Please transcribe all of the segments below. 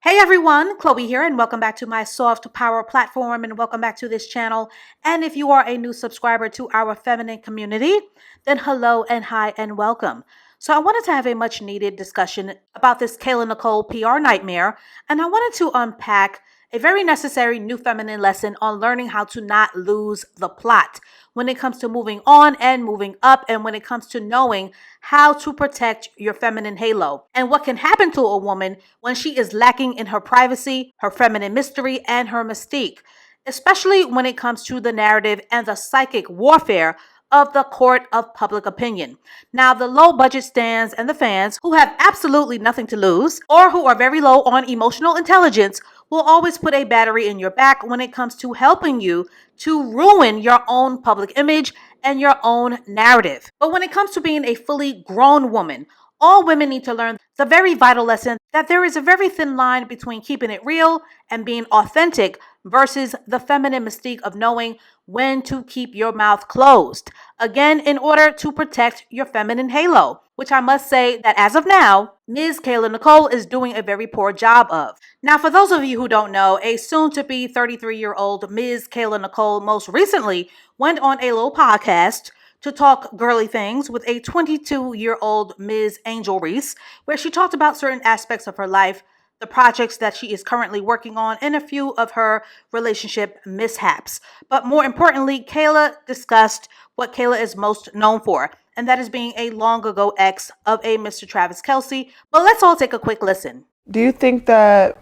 Hey everyone, Chloe here, and welcome back to my Soft Power platform, and welcome back to this channel. And if you are a new subscriber to our feminine community, then hello and hi and welcome. So I wanted to have a much needed discussion about this KAYLA Nicole PR nightmare, and I wanted to unpack a very necessary new feminine lesson on learning how to not lose the plot when it comes to moving on and moving up, and when it comes to knowing how to protect your feminine halo and what can happen to a woman when she is lacking in her privacy, her feminine mystery, and her mystique, especially when it comes to the narrative and the psychic warfare of the court of public opinion. Now, the low budget stans and the fans who have absolutely nothing to lose or who are very low on emotional intelligence will always put a battery in your back when it comes to helping you to ruin your own public image and your own narrative. But when it comes to being a fully grown woman, all women need to learn the very vital lesson that there is a very thin line between keeping it real and being authentic versus the feminine mystique of knowing when to keep your mouth closed. Again, in order to protect your feminine halo, which I must say that as of now, Ms. KAYLA Nicole is doing a very poor job of. Now, for those of you who don't know, a soon-to-be 33-year-old Ms. KAYLA Nicole most recently went on a little podcast to talk girly things with a 22-year-old Ms. Angel Reese, where she talked about certain aspects of her life, the projects that she is currently working on, and a few of her relationship mishaps. But more importantly, KAYLA discussed what KAYLA is most known for, and that is being a long ago ex of a Mr. Travis Kelce. But let's all take a quick listen. Do you think that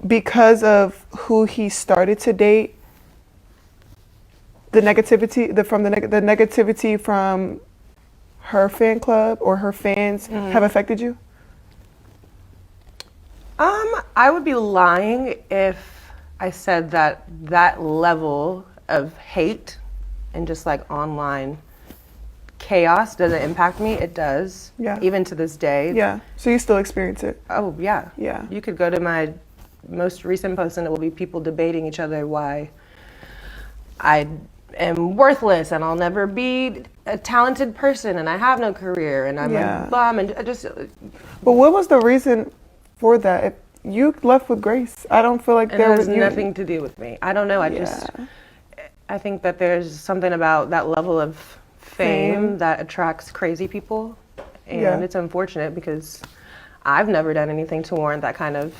because of who he started to date, the negativity, the negativity from her fan club or her fans have affected you? I would be lying if I said that level of hate and just like online chaos doesn't impact me. It does. Yeah. Even to this day. Yeah. So you still experience it? Oh, yeah. Yeah. You could go to my most recent post and it will be people debating each other why I am worthless and I'll never be a talented person and I have no career and I'm a bum and I just... But what was the reason for that? If you left with Grace. I don't feel like there was nothing to do with me. I don't know. I think that there's something about that level of fame that attracts crazy people. And it's unfortunate because I've never done anything to warrant that kind of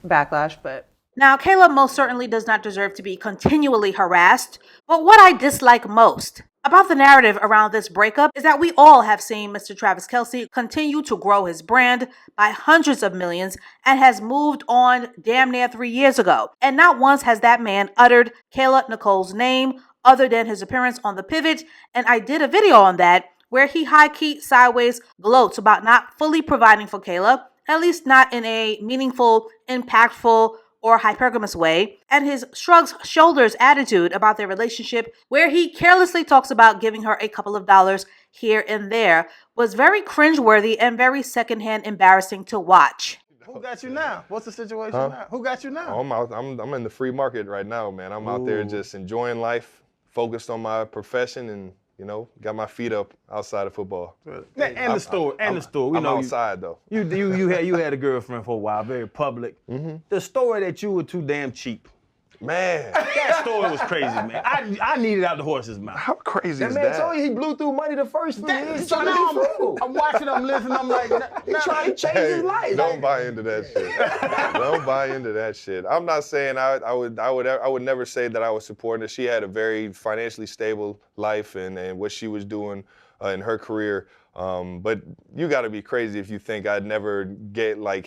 backlash, but... Now, KAYLA most certainly does not deserve to be continually harassed, but what I dislike most about the narrative around this breakup is that we all have seen Mr. Travis Kelce continue to grow his brand by hundreds of millions and has moved on damn near 3 years ago. And not once has that man uttered KAYLA Nicole's name other than his appearance on The Pivot. And I did a video on that where he high-key sideways gloats about not fully providing for KAYLA, at least not in a meaningful, impactful, or hypergamous way, and his shrugs shoulders attitude about their relationship, where he carelessly talks about giving her a couple of dollars here and there, was very cringeworthy and very secondhand embarrassing to watch. Who got you now? What's the situation now? Who got you now? I'm in the free market right now, man. I'm out there just enjoying life, focused on my profession, and got my feet up outside of football. And the store. I'm outside though. You had a girlfriend for a while, very public. The story that you were too damn cheap. Man, that story was crazy, man. I needed out the horse's mouth. How crazy is man that? told you he blew through money the first few years. So now I'm watching him listen. I'm like, he trying to change his life. Don't buy into that shit. Don't buy into that shit. I'm not saying I would never say that I was supporting her. She had a very financially stable life and what she was doing in her career. But you got to be crazy if you think I'd never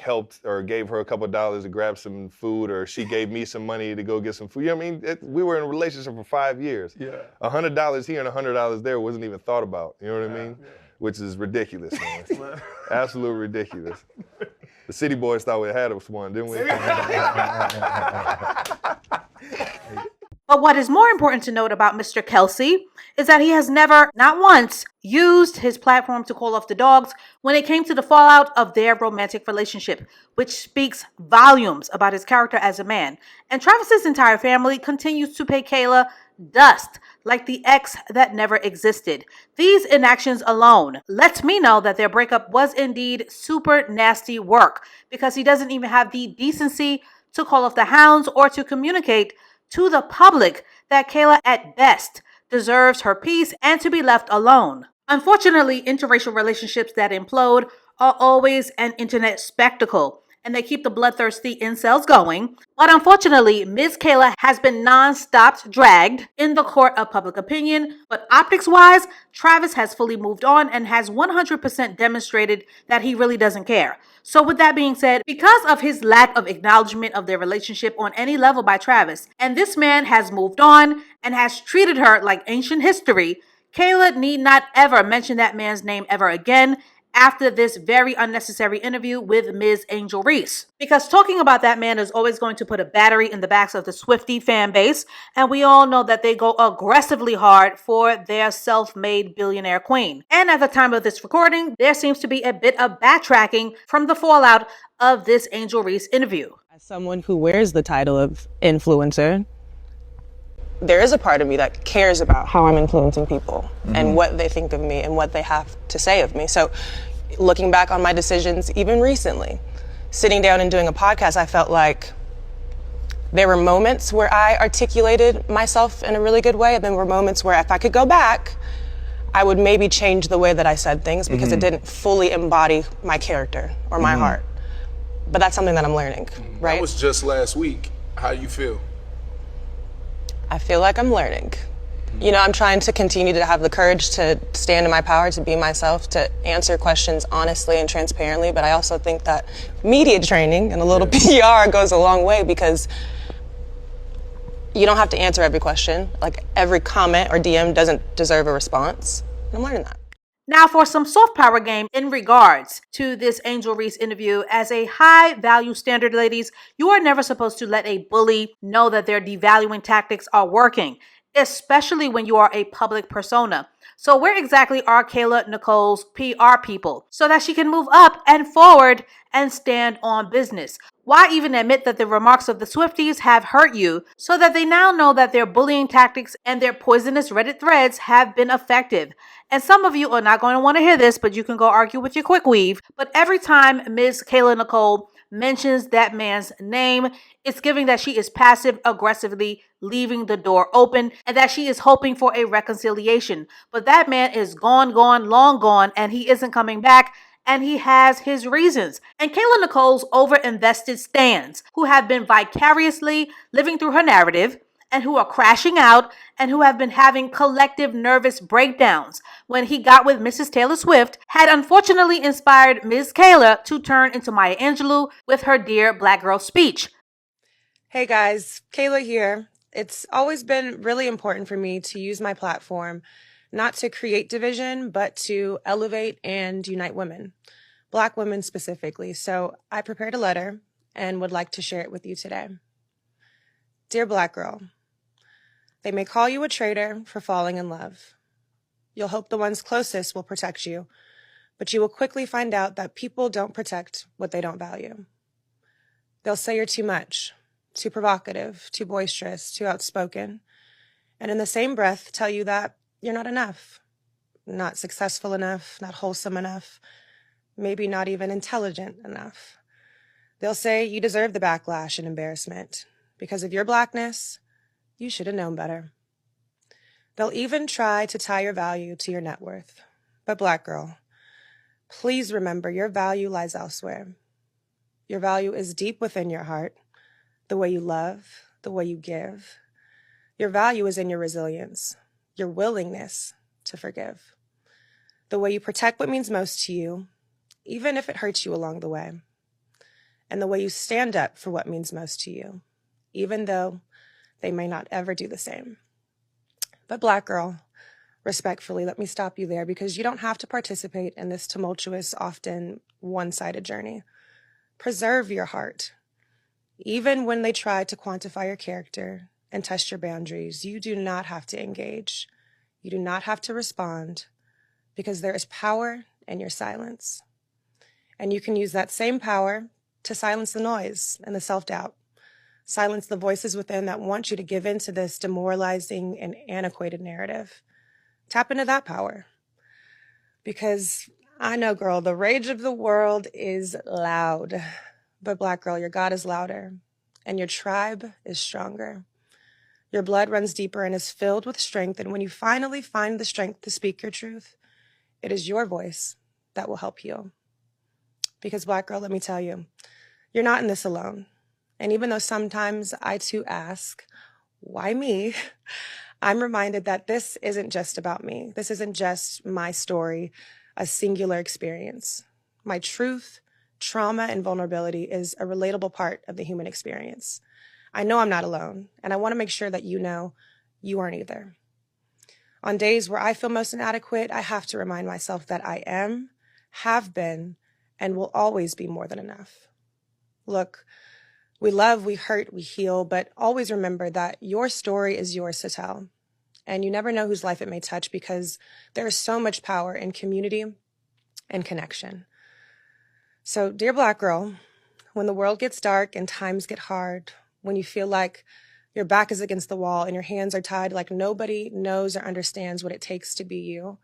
helped or gave her a couple of dollars to grab some food, or she gave me some money to go get some food. You know what I mean? We were in a relationship for 5 years. Yeah. $100 here and $100 there wasn't even thought about. You know what I mean? Yeah. Which is ridiculous, man. Absolutely ridiculous. The City Boys thought we had us one, didn't we? But what is more important to note about Mr. Kelce is that he has never, not once, used his platform to call off the dogs when it came to the fallout of their romantic relationship, which speaks volumes about his character as a man. And Travis's entire family continues to pay KAYLA dust, like the ex that never existed. These inactions alone lets me know that their breakup was indeed super nasty work, because he doesn't even have the decency to call off the hounds or to communicate to the public that KAYLA at best deserves her peace and to be left alone. Unfortunately, interracial relationships that implode are always an internet spectacle, and they keep the bloodthirsty incels going. But unfortunately, Ms. KAYLA has been non-stop dragged in the court of public opinion. But optics-wise, Travis has fully moved on and has 100% demonstrated that he really doesn't care. So with that being said, because of his lack of acknowledgement of their relationship on any level by Travis, and this man has moved on and has treated her like ancient history, KAYLA need not ever mention that man's name ever again after this very unnecessary interview with Ms. Angel Reese. Because talking about that man is always going to put a battery in the backs of the Swiftie fan base, and we all know that they go aggressively hard for their self-made billionaire queen. And at the time of this recording, there seems to be a bit of backtracking from the fallout of this Angel Reese interview. As someone who wears the title of influencer, there is a part of me that cares about how I'm influencing people and what they think of me and what they have to say of me. So looking back on my decisions, even recently, sitting down and doing a podcast, I felt like there were moments where I articulated myself in a really good way, and then were moments where if I could go back, I would maybe change the way that I said things because it didn't fully embody my character or my heart. But that's something that I'm learning, right? That was just last week. How do you feel? I feel like I'm learning. You know, I'm trying to continue to have the courage to stand in my power, to be myself, to answer questions honestly and transparently. But I also think that media training and a little PR goes a long way, because you don't have to answer every question. Like, every comment or DM doesn't deserve a response. I'm learning that. Now for some soft power game in regards to this Angel Reese interview. As a high value standard, ladies, you are never supposed to let a bully know that their devaluing tactics are working, especially when you are a public persona. So where exactly are KAYLA Nicole's PR people so that she can move up and forward and stand on business? Why even admit that the remarks of the Swifties have hurt you, so that they now know that their bullying tactics and their poisonous Reddit threads have been effective? And some of you are not going to want to hear this, but you can go argue with your quick weave. But every time Ms. KAYLA Nicole mentions that man's name, it's giving that she is passive aggressively leaving the door open and that she is hoping for a reconciliation. But that man is gone, long gone, and he isn't coming back. And he has his reasons. And KAYLA Nicole's over-invested stans, who have been vicariously living through her narrative, and who are crashing out, and who have been having collective nervous breakdowns when he got with Mrs. Taylor Swift, had unfortunately inspired Ms. KAYLA to turn into Maya Angelou with her Dear Black Girl speech. Hey guys, KAYLA here. It's always been really important for me to use my platform not to create division, but to elevate and unite women, Black women specifically. So I prepared a letter and would like to share it with you today. Dear Black girl, they may call you a traitor for falling in love. You'll hope the ones closest will protect you, but you will quickly find out that people don't protect what they don't value. They'll say you're too much, too provocative, too boisterous, too outspoken, and in the same breath tell you that you're not enough, not successful enough, not wholesome enough, maybe not even intelligent enough. They'll say you deserve the backlash and embarrassment. Because of your Blackness, you should have known better. They'll even try to tie your value to your net worth. But Black girl, please remember your value lies elsewhere. Your value is deep within your heart, the way you love, the way you give. Your value is in your resilience, your willingness to forgive, the way you protect what means most to you, even if it hurts you along the way, and the way you stand up for what means most to you, even though they may not ever do the same. But Black girl, respectfully, let me stop you there, because you don't have to participate in this tumultuous, often one-sided journey. Preserve your heart. Even when they try to quantify your character and test your boundaries, you do not have to engage. You do not have to respond, because there is power in your silence. And you can use that same power to silence the noise and the self-doubt, Silence the voices within that want you to give in to this demoralizing and antiquated narrative. Tap into that power. Because I know, girl, the rage of the world is loud. But Black girl, your God is louder, and your tribe is stronger. Your blood runs deeper and is filled with strength, and when you finally find the strength to speak your truth, it is your voice that will help heal. Because Black girl, let me tell you, you're not in this alone. And even though sometimes I too ask, why me? I'm reminded that this isn't just about me. This isn't just my story, a singular experience. My truth, trauma, and vulnerability is a relatable part of the human experience. I know I'm not alone, and I want to make sure that you know you aren't either. On days where I feel most inadequate, I have to remind myself that I am, have been, and will always be more than enough. Look, we love, we hurt, we heal, but always remember that your story is yours to tell. And you never know whose life it may touch because there is so much power in community and connection. So, dear Black girl, when the world gets dark and times get hard, when you feel like your back is against the wall and your hands are tied like nobody knows or understands what it takes to be you,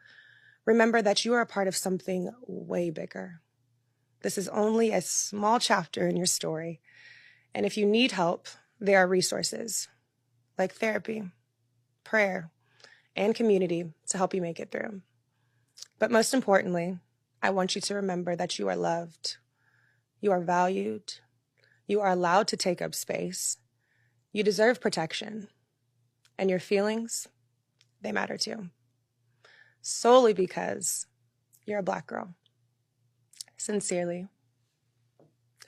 remember that you are a part of something way bigger. This is only a small chapter in your story. And if you need help, there are resources like therapy, prayer, and community to help you make it through. But most importantly, I want you to remember that you are loved, you are valued, you are allowed to take up space, you deserve protection, and your feelings, they matter too. Solely because you're a Black girl. Sincerely,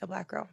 a Black girl.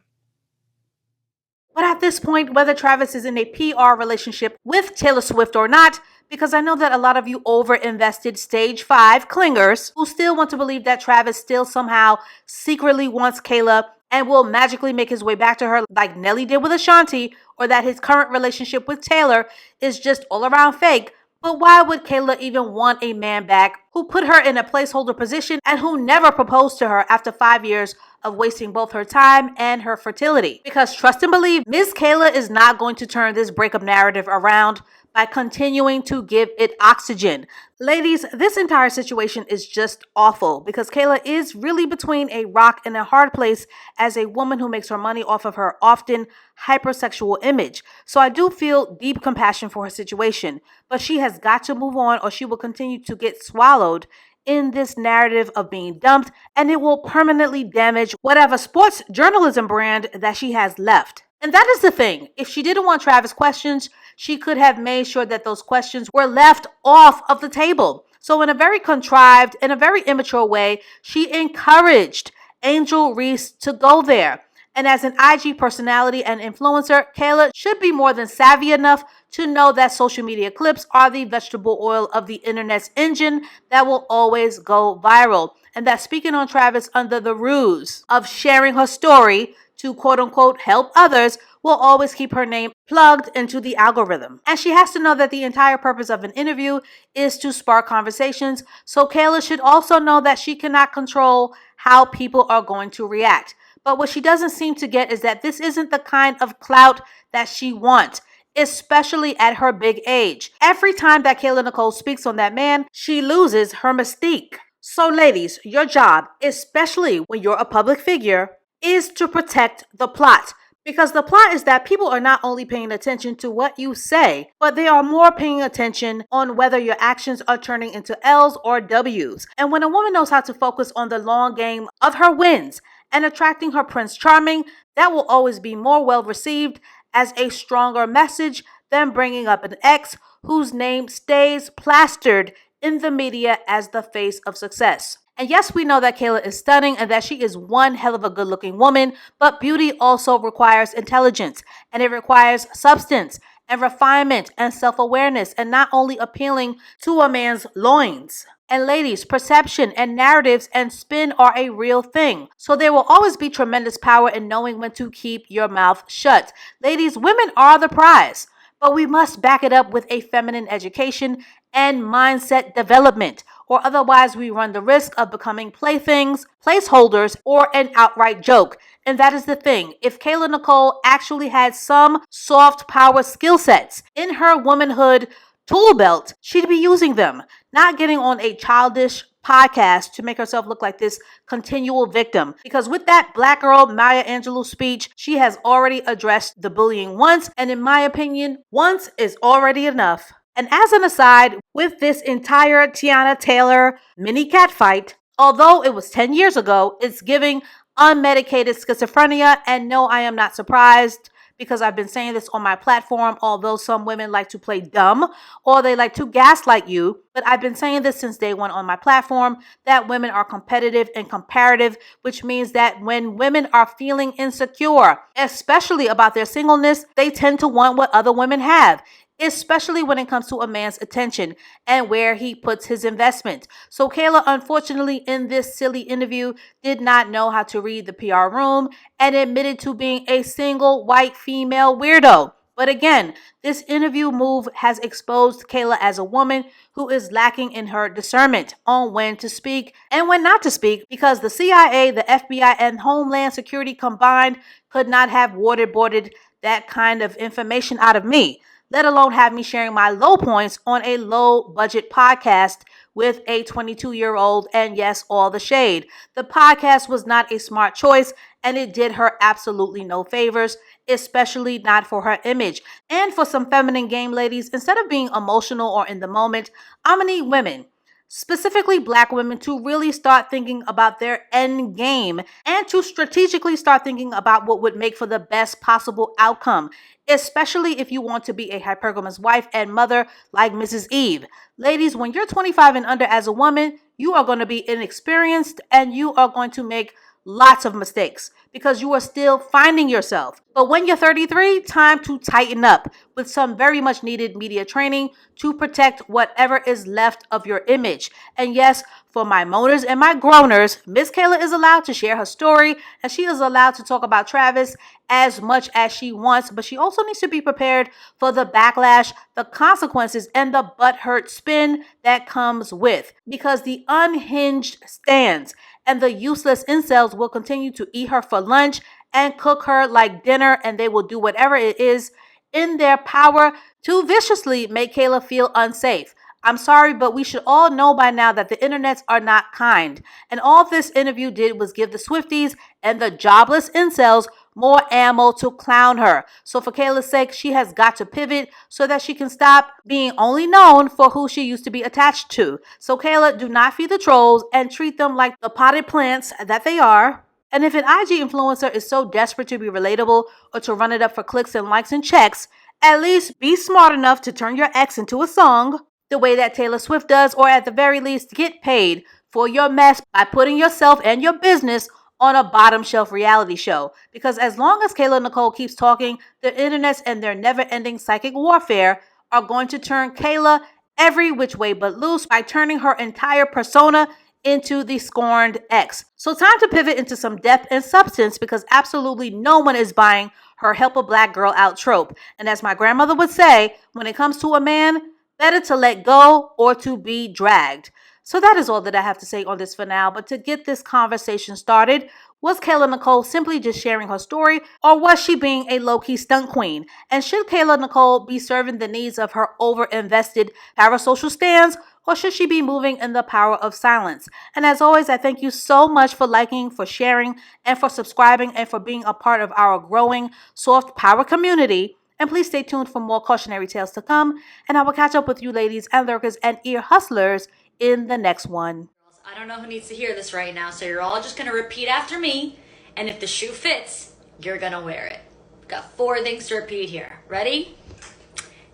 But at this point, whether Travis is in a PR relationship with Taylor Swift or not, because I know that a lot of you over-invested stage 5 clingers who still want to believe that Travis still somehow secretly wants Kayla and will magically make his way back to her like Nelly did with Ashanti, or that his current relationship with Taylor is just all around fake. But why would Kayla even want a man back who put her in a placeholder position and who never proposed to her after 5 years of wasting both her time and her fertility? Because trust and believe, Miss Kayla is not going to turn this breakup narrative around by continuing to give it oxygen. Ladies, this entire situation is just awful because Kayla is really between a rock and a hard place as a woman who makes her money off of her often hypersexual image. So I do feel deep compassion for her situation, but she has got to move on or she will continue to get swallowed in this narrative of being dumped, and it will permanently damage whatever sports journalism brand that she has left. And that is the thing. If she didn't want Travis questions, she could have made sure that those questions were left off of the table. So in a very contrived, in a very immature way, she encouraged Angel Reese to go there. And as an IG personality and influencer, Kayla should be more than savvy enough to know that social media clips are the vegetable oil of the internet's engine that will always go viral. And that speaking on Travis under the ruse of sharing her story to quote unquote help others will always keep her name plugged into the algorithm. And she has to know that the entire purpose of an interview is to spark conversations. So Kayla should also know that she cannot control how people are going to react. But what she doesn't seem to get is that this isn't the kind of clout that she wants, especially at her big age. Every time that KAYLA Nicole speaks on that man, she loses her mystique. So ladies, your job, especially when you're a public figure, is to protect the plot. Because the plot is that people are not only paying attention to what you say, but they are more paying attention on whether your actions are turning into L's or W's. And when a woman knows how to focus on the long game of her wins and attracting her Prince Charming, that will always be more well received as a stronger message than bringing up an ex whose name stays plastered in the media as the face of success. And yes, we know that Kayla is stunning and that she is one hell of a good-looking woman, but beauty also requires intelligence, and it requires substance and refinement and self-awareness, and not only appealing to a man's loins. And ladies, perception and narratives and spin are a real thing. So there will always be tremendous power in knowing when to keep your mouth shut. Ladies, women are the prize, but we must back it up with a feminine education and mindset development, or otherwise we run the risk of becoming playthings, placeholders, or an outright joke. And that is the thing. If KAYLA Nicole actually had some soft power skill sets in her womanhood tool belt, she'd be using them, not getting on a childish podcast to make herself look like this continual victim. Because with that Black girl Maya Angelou speech, she has already addressed the bullying once, and in my opinion, once is already enough. And as an aside, with this entire Tiana Taylor mini cat fight, although it was 10 years ago, it's giving unmedicated schizophrenia, and no, I am not surprised because I've been saying this on my platform, although some women like to play dumb or they like to gaslight you. But I've been saying this since day one on my platform, that women are competitive and comparative, which means that when women are feeling insecure, especially about their singleness, they tend to want what other women have, especially when it comes to a man's attention and where he puts his investment. So KAYLA, unfortunately, in this silly interview, did not know how to read the PR room and admitted to being a single white female weirdo. But again, this interview move has exposed KAYLA as a woman who is lacking in her discernment on when to speak and when not to speak, because the CIA, the FBI, and Homeland Security combined could not have waterboarded that kind of information out of me, let alone have me sharing my low points on a low budget podcast with a 22-year-old, and yes, all the shade. The podcast was not a smart choice, and it did her absolutely no favors, especially not for her image. And for some feminine game ladies, instead of being emotional or in the moment, I'm gonna need women, specifically Black women, to really start thinking about their end game and to strategically start thinking about what would make for the best possible outcome, especially if you want to be a hypergamous wife and mother like Mrs. Eve. Ladies, when you're 25 and under as a woman, you are going to be inexperienced and you are going to make lots of mistakes because you are still finding yourself. But when you're 33, time to tighten up with some very much needed media training to protect whatever is left of your image. And yes, for my moaners and my groaners, Miss KAYLA is allowed to share her story and she is allowed to talk about Travis as much as she wants, but she also needs to be prepared for the backlash, the consequences, and the butthurt spin that comes with, because the unhinged stands and the useless incels will continue to eat her for lunch and cook her like dinner, and they will do whatever it is in their power to viciously make KAYLA feel unsafe. I'm sorry, but we should all know by now that the internets are not kind. And all this interview did was give the Swifties and the jobless incels more ammo to clown her. So for KAYLA's sake, she has got to pivot so that she can stop being only known for who she used to be attached to. So KAYLA, do not feed the trolls and treat them like the potted plants that they are. And if an IG influencer is so desperate to be relatable or to run it up for clicks and likes and checks, at least be smart enough to turn your ex into a song the way that Taylor Swift does, or at the very least get paid for your mess by putting yourself and your business on a bottom shelf reality show. Because as long as KAYLA Nicole keeps talking, the internets and their never-ending psychic warfare are going to turn KAYLA every which way but loose by turning her entire persona into the scorned ex. So time to pivot into some depth and substance, because absolutely no one is buying her help a black girl out trope. And as my grandmother would say, when it comes to a man, better to let go or to be dragged. So that is all that I have to say on this for now. But to get this conversation started, was KAYLA Nicole simply just sharing her story, or was she being a low-key stunt queen? And should KAYLA Nicole be serving the needs of her over-invested parasocial stands, or should she be moving in the power of silence? And as always, I thank you so much for liking, for sharing, and for subscribing, and for being a part of our growing soft power community. And please stay tuned for more cautionary tales to come. And I will catch up with you ladies and lurkers and ear hustlers in the next one. I don't know who needs to hear this right now, so you're all just going to repeat after me. And if the shoe fits, you're going to wear it. Got 4 things to repeat here. Ready?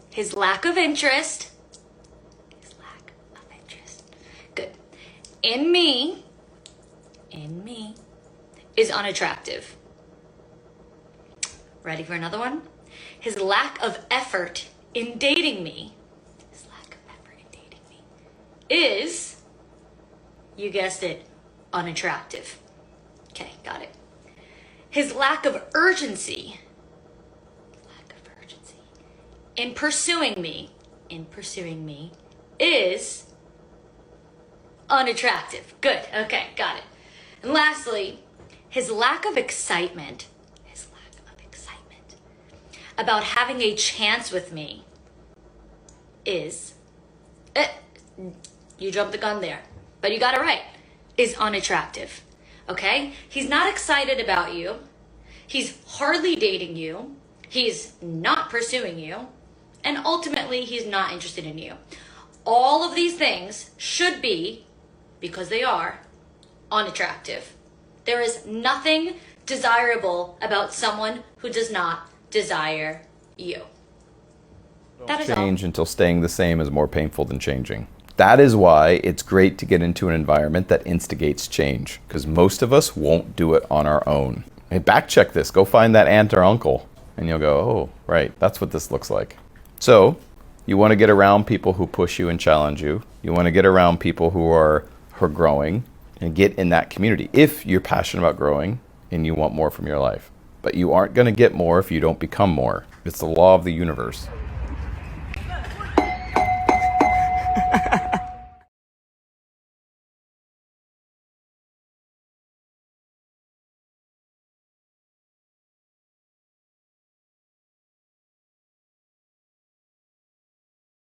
His lack of interest. His lack of interest. Good. In me is unattractive. Ready for another one? His lack of effort in dating me. His lack of effort in dating me is, you guessed it, unattractive. Okay, got it. His lack of urgency. In pursuing me is unattractive. Good. Okay, got it. And lastly, his lack of excitement about having a chance with me is, you jumped the gun there, but you got it right, is unattractive. Okay? He's not excited about you. He's hardly dating you. He's not pursuing you. And ultimately, he's not interested in you. All of these things should be, because they are, unattractive. There is nothing desirable about someone who does not desire you. That is all. Change until staying the same is more painful than changing. That is why it's great to get into an environment that instigates change, because most of us won't do it on our own. Hey, back check this. Go find that aunt or uncle, and you'll go, oh, right, that's what this looks like. So, you want to get around people who push you and challenge you. You want to get around people who are growing and get in that community if you're passionate about growing and you want more from your life. But you aren't going to get more if you don't become more. It's the law of the universe.